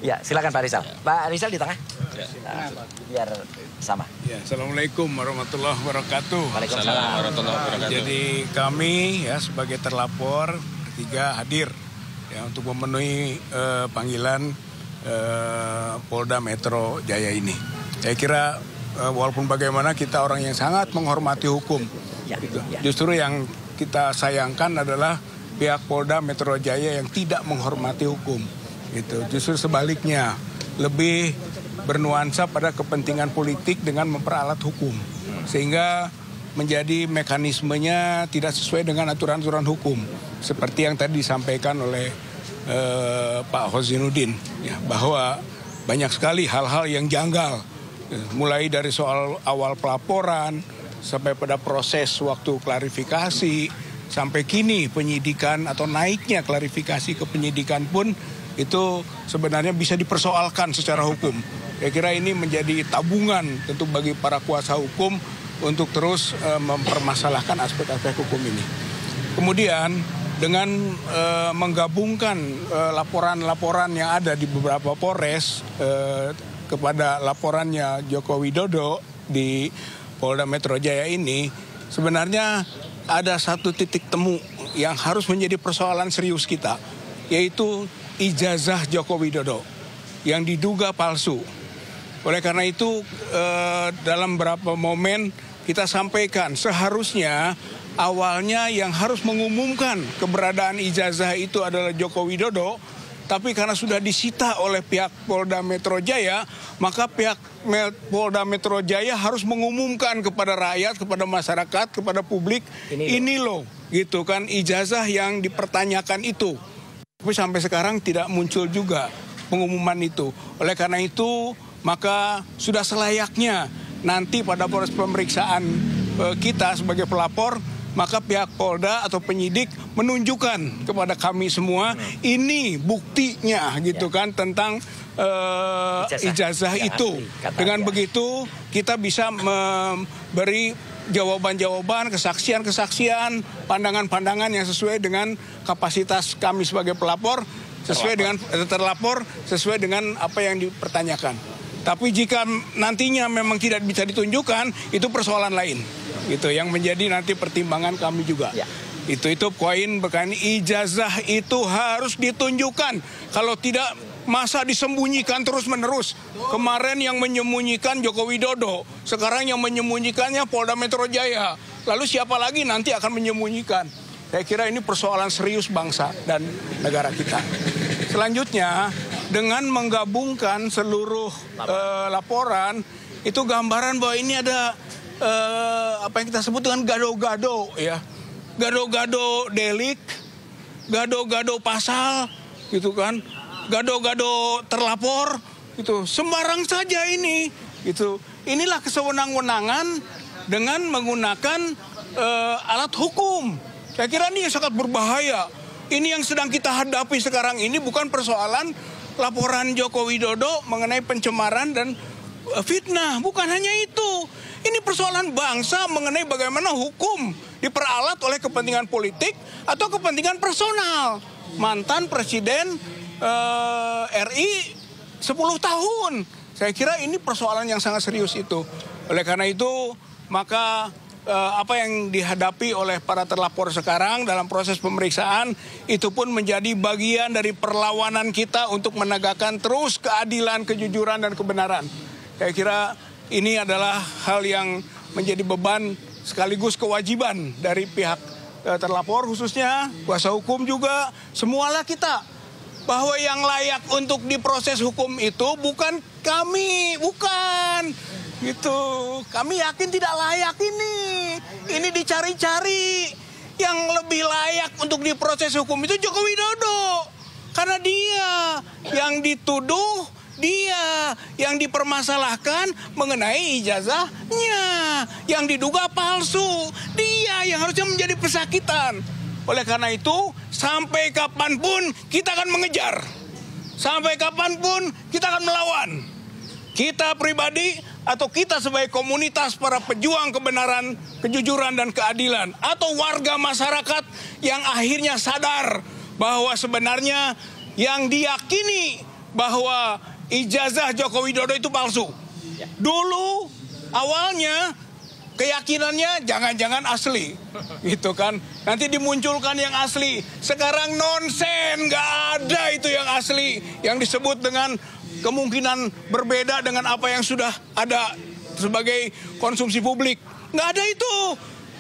Ya, silakan Pak Rizal. Pak Rizal di tengah. Nah, biar sama. Ya, Assalamualaikum warahmatullahi wabarakatuh. Waalaikumsalam warahmatullahi wabarakatuh. Jadi kami ya sebagai terlapor bertiga hadir ya untuk memenuhi panggilan Polda Metro Jaya ini. Saya kira walaupun bagaimana kita orang yang sangat menghormati hukum. Ya, gitu. ya. Justru yang kita sayangkan adalah pihak Polda Metro Jaya yang tidak menghormati hukum. Gitu. Justru sebaliknya, lebih bernuansa pada kepentingan politik dengan memperalat hukum. Sehingga menjadi mekanismenya tidak sesuai dengan aturan-aturan hukum. Seperti yang tadi disampaikan oleh Pak Hozinuddin. Ya, bahwa banyak sekali hal-hal yang janggal. Mulai dari soal awal pelaporan, sampai pada proses waktu klarifikasi, sampai kini penyidikan atau naiknya klarifikasi ke penyidikan pun itu sebenarnya bisa dipersoalkan secara hukum. Saya kira ini menjadi tabungan tentu bagi para kuasa hukum untuk terus mempermasalahkan aspek-aspek hukum ini. Kemudian dengan menggabungkan laporan-laporan yang ada di beberapa Polres kepada laporannya Joko Widodo di Polda Metro Jaya ini, sebenarnya ada satu titik temu yang harus menjadi persoalan serius kita, yaitu ijazah Joko Widodo yang diduga palsu. Oleh karena itu dalam beberapa momen kita sampaikan seharusnya awalnya yang harus mengumumkan keberadaan ijazah itu adalah Joko Widodo, tapi karena sudah disita oleh pihak Polda Metro Jaya, maka pihak Polda Metro Jaya harus mengumumkan kepada rakyat, kepada masyarakat, kepada publik, ini loh, gitu kan, ijazah yang dipertanyakan itu. Tapi sampai sekarang tidak muncul juga pengumuman itu. Oleh karena itu, maka sudah selayaknya nanti pada proses pemeriksaan kita sebagai pelapor, maka pihak Polda atau penyidik menunjukkan kepada kami semua ini buktinya gitu kan tentang ijazah itu. Dengan begitu kita bisa memberi jawaban-jawaban, kesaksian-kesaksian, pandangan-pandangan yang sesuai dengan kapasitas kami sebagai pelapor, sesuai dengan terlapor, sesuai dengan apa yang dipertanyakan. Tapi jika nantinya memang tidak bisa ditunjukkan, itu persoalan lain. Gitu yang menjadi nanti pertimbangan kami juga. Ya. Itu poin berkaitan ijazah itu harus ditunjukkan. Kalau tidak, masa disembunyikan terus-menerus. Kemarin yang menyembunyikan Joko Widodo, sekarang yang menyembunyikannya Polda Metro Jaya. Lalu siapa lagi nanti akan menyembunyikan? Saya kira ini persoalan serius bangsa dan negara kita. Selanjutnya, dengan menggabungkan seluruh laporan, itu gambaran bahwa ini ada apa yang kita sebut dengan gado-gado, ya. Gado-gado delik, gado-gado pasal, gitu kan. Gado-gado terlapor, gitu. Sembarang saja ini, gitu. Inilah kesewenang-wenangan dengan menggunakan alat hukum. Saya kira ini sangat berbahaya. Ini yang sedang kita hadapi sekarang ini bukan persoalan laporan Joko Widodo mengenai pencemaran dan fitnah. Bukan hanya itu. Ini persoalan bangsa mengenai bagaimana hukum diperalat oleh kepentingan politik atau kepentingan personal. Mantan Presiden RI 10 tahun. Saya kira ini persoalan yang sangat serius itu. Oleh karena itu, maka apa yang dihadapi oleh para terlapor sekarang dalam proses pemeriksaan itu pun menjadi bagian dari perlawanan kita untuk menegakkan terus keadilan, kejujuran, dan kebenaran. Saya kira ini adalah hal yang menjadi beban sekaligus kewajiban dari pihak terlapor, khususnya kuasa hukum juga, semualah kita. Bahwa yang layak untuk diproses hukum itu bukan kami, bukan. Gitu. Kami yakin tidak layak ini. Ini dicari-cari. Yang lebih layak untuk diproses hukum itu Joko Widodo. Karena dia yang dituduh, dia yang dipermasalahkan mengenai ijazahnya. Yang diduga palsu. Dia yang harusnya menjadi pesakitan. Oleh karena itu, sampai kapanpun kita akan mengejar. Sampai kapanpun kita akan melawan. Kita pribadi atau kita sebagai komunitas para pejuang kebenaran, kejujuran, dan keadilan. Atau warga masyarakat yang akhirnya sadar bahwa sebenarnya yang diyakini bahwa ijazah Joko Widodo itu palsu. Dulu awalnya keyakinannya jangan-jangan asli, gitu kan. Nanti dimunculkan yang asli. Sekarang nonsen, nggak ada itu yang asli. Yang disebut dengan kemungkinan berbeda dengan apa yang sudah ada sebagai konsumsi publik. Nggak ada itu.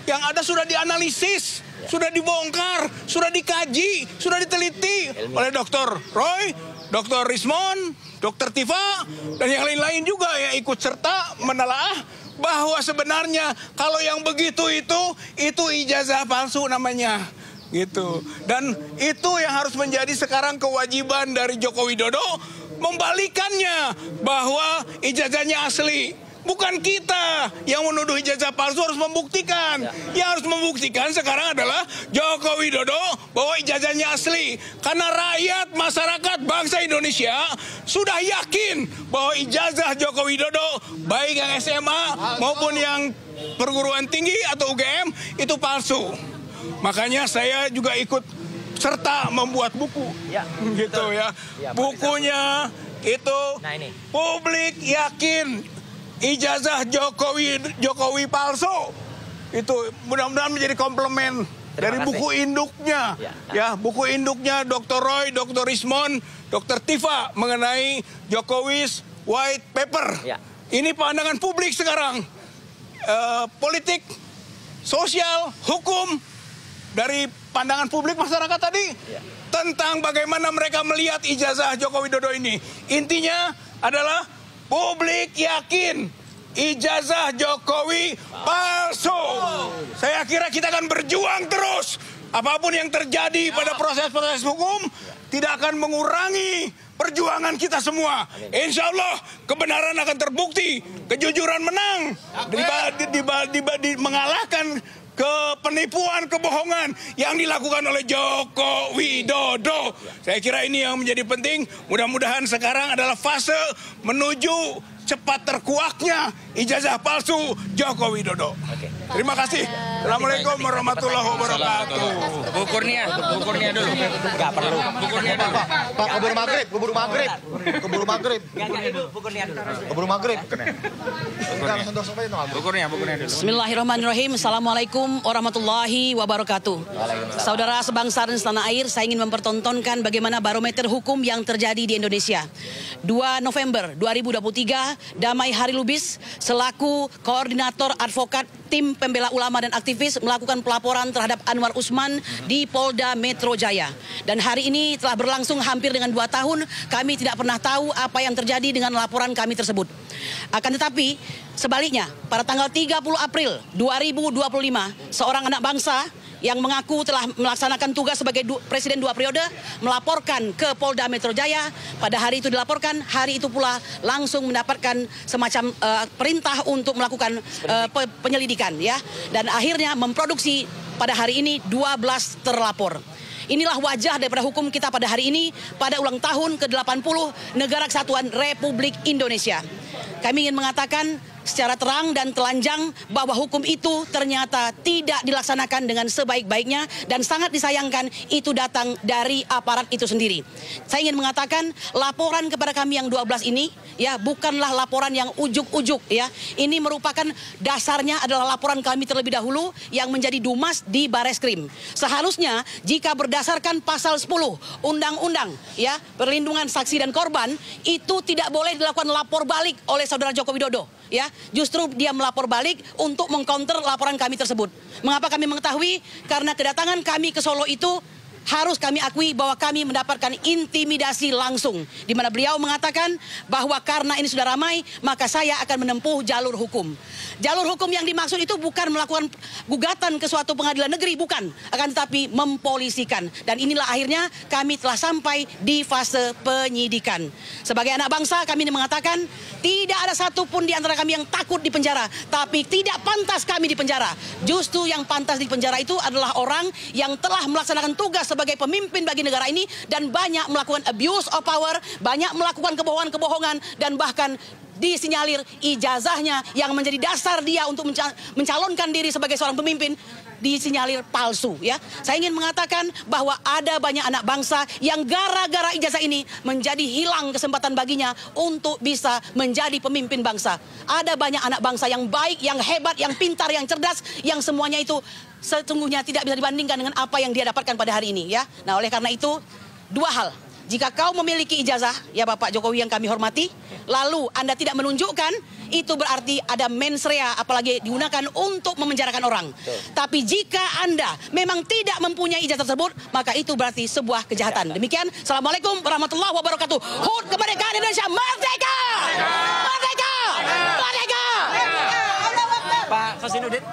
Yang ada sudah dianalisis, sudah dibongkar, sudah dikaji, sudah diteliti oleh Dr. Roy, Dr. Rismon, Dr. Tifa, dan yang lain-lain juga yang ikut serta menelaah bahwa sebenarnya kalau yang begitu itu ijazah palsu namanya. Gitu. Dan itu yang harus menjadi sekarang kewajiban dari Joko Widodo, membalikannya bahwa ijazahnya asli. Bukan kita yang menuduh ijazah palsu harus membuktikan. Yang harus membuktikan sekarang adalah Joko Widodo bahwa ijazahnya asli. Karena rakyat, masyarakat, bangsa Indonesia sudah yakin bahwa ijazah Joko Widodo baik yang SMA maupun yang perguruan tinggi atau UGM itu palsu. Makanya saya juga ikut serta membuat buku. Gitu ya. Bukunya itu publik yakin ijazah Jokowi palsu. Itu mudah-mudahan menjadi komplement dari buku induknya. Ya, buku induknya Dr. Roy, Dr. Rismon, Dr. Tifa mengenai Jokowi's White Paper. Ini pandangan publik sekarang. Politik, sosial, hukum dari pandangan publik masyarakat tadi tentang bagaimana mereka melihat ijazah Joko Widodo ini. Intinya adalah publik yakin ijazah Jokowi palsu. Saya kira kita akan berjuang terus. Apapun yang terjadi pada proses-proses hukum tidak akan mengurangi perjuangan kita semua. Insya Allah kebenaran akan terbukti, kejujuran menang, mengalahkan penipuan, kebohongan yang dilakukan oleh Joko Widodo. Saya kira ini yang menjadi penting. Mudah-mudahan sekarang adalah fase menuju cepat terkuaknya ijazah palsu Joko Widodo. Terima kasih. Assalamualaikum warahmatullahi wabarakatuh. Bu Kurnia dulu. Nggak perlu. Bu Kurnia dulu. Pak, keburu maghrib. Bu Kurnia dulu. Bismillahirrahmanirrahim. Assalamualaikum warahmatullahi wabarakatuh. Saudara sebangsa dan setanah air, saya ingin mempertontonkan bagaimana barometer hukum yang terjadi di Indonesia. 2 November 2023, Damai Hari Lubis selaku koordinator advokat tim pembela ulama dan aktivis melakukan pelaporan terhadap Anwar Usman di Polda Metro Jaya. Dan hari ini telah berlangsung hampir dengan 2 tahun, kami tidak pernah tahu apa yang terjadi dengan laporan kami tersebut. Akan tetapi, sebaliknya, pada tanggal 30 April 2025, seorang anak bangsa yang mengaku telah melaksanakan tugas sebagai presiden 2 periode melaporkan ke Polda Metro Jaya. Pada hari itu dilaporkan, hari itu pula langsung mendapatkan semacam perintah untuk melakukan penyelidikan, ya. Dan akhirnya memproduksi pada hari ini 12 terlapor. Inilah wajah daripada hukum kita pada hari ini, pada ulang tahun ke-80 Negara Kesatuan Republik Indonesia. Kami ingin mengatakan secara terang dan telanjang bahwa hukum itu ternyata tidak dilaksanakan dengan sebaik-baiknya dan sangat disayangkan itu datang dari aparat itu sendiri. Saya ingin mengatakan laporan kepada kami yang 12 ini ya bukanlah laporan yang ujuk-ujuk ya. Ini merupakan dasarnya adalah laporan kami terlebih dahulu yang menjadi Dumas di Bareskrim. Seharusnya jika berdasarkan pasal 10 Undang-Undang ya Perlindungan Saksi dan Korban itu tidak boleh dilakukan lapor balik oleh saudara Joko Widodo. Ya, justru dia melapor balik untuk mengcounter laporan kami tersebut. Mengapa kami mengetahui? Karena kedatangan kami ke Solo itu harus kami akui bahwa kami mendapatkan intimidasi langsung. Di mana beliau mengatakan bahwa karena ini sudah ramai, maka saya akan menempuh jalur hukum. Jalur hukum yang dimaksud itu bukan melakukan gugatan ke suatu pengadilan negeri, bukan. Akan tetapi mempolisikan. Dan inilah akhirnya kami telah sampai di fase penyidikan. Sebagai anak bangsa, kami mengatakan tidak ada satupun di antara kami yang takut di penjara. Tapi tidak pantas kami di penjara. Justru yang pantas di penjara itu adalah orang yang telah melaksanakan tugas sebagai pemimpin bagi negara ini dan banyak melakukan abuse of power, banyak melakukan kebohongan-kebohongan dan bahkan disinyalir ijazahnya yang menjadi dasar dia untuk mencalonkan diri sebagai seorang pemimpin disinyalir palsu ya. Saya ingin mengatakan bahwa ada banyak anak bangsa yang gara-gara ijazah ini menjadi hilang kesempatan baginya untuk bisa menjadi pemimpin bangsa. Ada banyak anak bangsa yang baik, yang hebat, yang pintar, yang cerdas, yang semuanya itu sesungguhnya tidak bisa dibandingkan dengan apa yang dia dapatkan pada hari ini ya. Nah, oleh karena itu dua hal. Jika kau memiliki ijazah, ya Bapak Jokowi yang kami hormati, lalu Anda tidak menunjukkan, itu berarti ada mens rea, apalagi digunakan untuk memenjarakan orang. Tapi jika Anda memang tidak mempunyai ijazah tersebut, maka itu berarti sebuah kejahatan. Demikian, Assalamualaikum warahmatullahi wabarakatuh. HUT kemerdekaan Indonesia, merdeka! Merdeka! Merdeka! Pak Kosinudin.